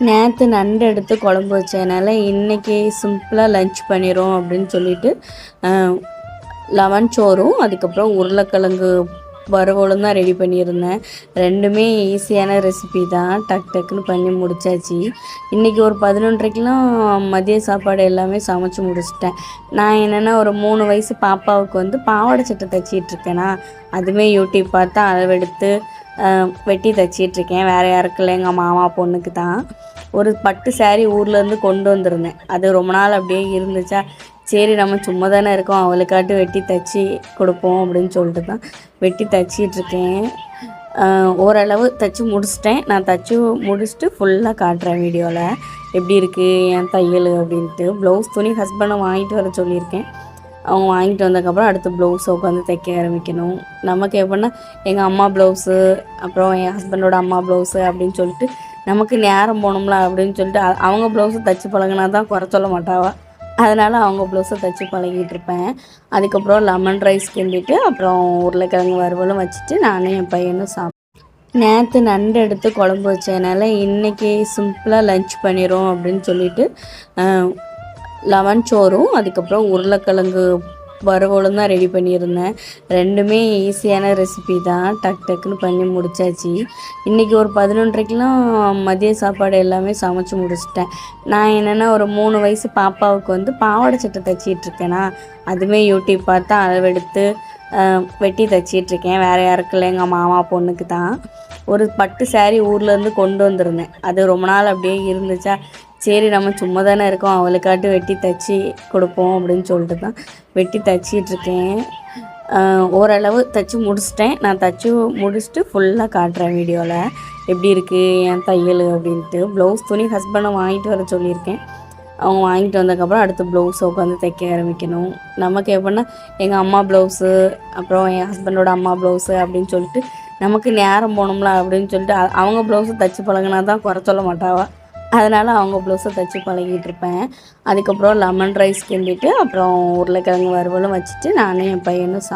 நேற்று நண்டு எடுத்து குழம்பு வச்சதுனால இன்றைக்கி சிம்பிளாக லஞ்ச் பண்ணிடும் அப்படின்னு சொல்லிட்டு லெமன் சோறும் அதுக்கப்புறம் உருளைக்கிழங்கு வறுவலும் தான் ரெடி பண்ணியிருந்தேன். ரெண்டுமே ஈஸியான ரெசிபி தான், டக் டக்குன்னு பண்ணி முடித்தாச்சு. இன்றைக்கி ஒரு 11:30க்கெலாம் மதிய சாப்பாடு எல்லாமே சமைச்சு முடிச்சிட்டேன். நான் என்னென்னா ஒரு 3 வயசு பாப்பாவுக்கு வந்து பாவாடை சட்டை தைச்சிட்ருக்கேனா, அதுவுமே யூடியூப் பார்த்து அளவெடுத்து வெட்டி தைச்சிட்ருக்கேன். வேறு யாருக்கும் இல்லை, எங்கள் மாமா பொண்ணுக்கு தான். ஒரு பட்டு சாரீ ஊர்லேருந்து கொண்டு வந்திருந்தேன். அது ரொம்ப நாள் அப்படியே இருந்துச்சா, சரி நம்ம சும்மா தானே இருக்கோம், அவளுக்காட்டு வெட்டி தைச்சி கொடுப்போம் அப்படின்னு சொல்லிட்டு தான் வெட்டி தைச்சிட்ருக்கேன். ஓரளவு தைச்சி முடிச்சிட்டேன். நான் தைச்சி முடிச்சுட்டு ஃபுல்லாக காட்டுறேன் வீடியோவில் எப்படி இருக்குது என் தையல் அப்படின்ட்டு. ப்ளவுஸ் துணி ஹஸ்பண்டை வாங்கிட்டு வர சொல்லியிருக்கேன். அவங்க வாங்கிட்டு வந்ததுக்கப்புறம் அடுத்து ப்ளவுஸை உட்காந்து தைக்க ஆரம்பிக்கணும். நமக்கு எப்படின்னா எங்கள் அம்மா ப்ளவுஸு, அப்புறம் என் ஹஸ்பண்டோட அம்மா ப்ளவுஸு அப்படின்னு சொல்லிட்டு நமக்கு நேரம் போகணும்ல அப்படின்னு சொல்லிட்டு அவங்க ப்ளவுஸை தைச்சி பழகினா தான் குறை சொல்ல மாட்டாவா. அதனால் அவங்க ப்ளவுஸை தைச்சி பழகிட்டு இருப்பேன். அதுக்கப்புறம் லெமன் ரைஸ் கிண்டிட்டு அப்புறம் உருளைக்கிழங்கு வறுவலும் வச்சுட்டு நானும் என் பையனும் நேற்று நண்டு எடுத்து குழம்பு வச்சதுனால இன்றைக்கி சிம்பிளாக லஞ்ச் பண்ணிடும் அப்படின்னு சொல்லிட்டு லெமன் சோறும் அதுக்கப்புறம் உருளைக்கிழங்கு வறுவலும் தான் ரெடி பண்ணியிருந்தேன். ரெண்டுமே ஈஸியான ரெசிபி தான், டக் டக்குன்னு பண்ணி முடித்தாச்சு. இன்றைக்கி ஒரு 11:30கெலாம் மதிய சாப்பாடு எல்லாமே சமைச்சு முடிச்சிட்டேன். நான் என்னென்னா ஒரு 3 வயசு பாப்பாவுக்கு வந்து பாவாடை சட்டை தைச்சிட்ருக்கேனா, அதுவுமே யூடியூப் பார்த்து அளவெடுத்து வெட்டி தைச்சிட்ருக்கேன். வேறு யாருக்கும் இல்லை, எங்கள் மாமா பொண்ணுக்கு தான். ஒரு பட்டு சாரீ ஊர்லேருந்து கொண்டு வந்திருந்தேன். அது ரொம்ப நாள் அப்படியே இருந்துச்சா, சரி நம்ம சும்மா தானே இருக்கோம், அவளுக்காட்டு வெட்டி தைச்சி கொடுப்போம் அப்படின்னு சொல்லிட்டு தான் வெட்டி தைச்சிட்ருக்கேன். ஓரளவு தைச்சி முடிச்சிட்டேன். நான் தைச்சி முடிச்சுட்டு ஃபுல்லாக காட்டுறேன் வீடியோவில் எப்படி இருக்குது என் தையல் அப்படின்ட்டு. ப்ளவுஸ் துணி ஹஸ்பண்டை வாங்கிட்டு வர சொல்லியிருக்கேன். அவங்க வாங்கிட்டு வந்ததுக்கப்புறம் அடுத்து ப்ளவுஸை உட்காந்து தைக்க ஆரம்பிக்கணும். நமக்கு எப்படின்னா எங்கள் அம்மா ப்ளவுஸு, அப்புறம் என் ஹஸ்பண்டோட அம்மா ப்ளவுஸு அப்படின்னு சொல்லிட்டு நமக்கு நேரம் போகணும்ல அப்படின்னு சொல்லிட்டு அவங்க ப்ளவுஸை தைச்சி பழகினா தான் குறை சொல்ல மாட்டாவா. அதனால் அவங்க ப்ளவுஸை தைச்சி பழகிட்டு இருப்பேன். அதுக்கப்புறம் லெமன் ரைஸ் கிண்டிட்டு அப்புறம் உருளைக்கிழங்கு வறுவலும் வச்சுட்டு நானும் என் பையனும்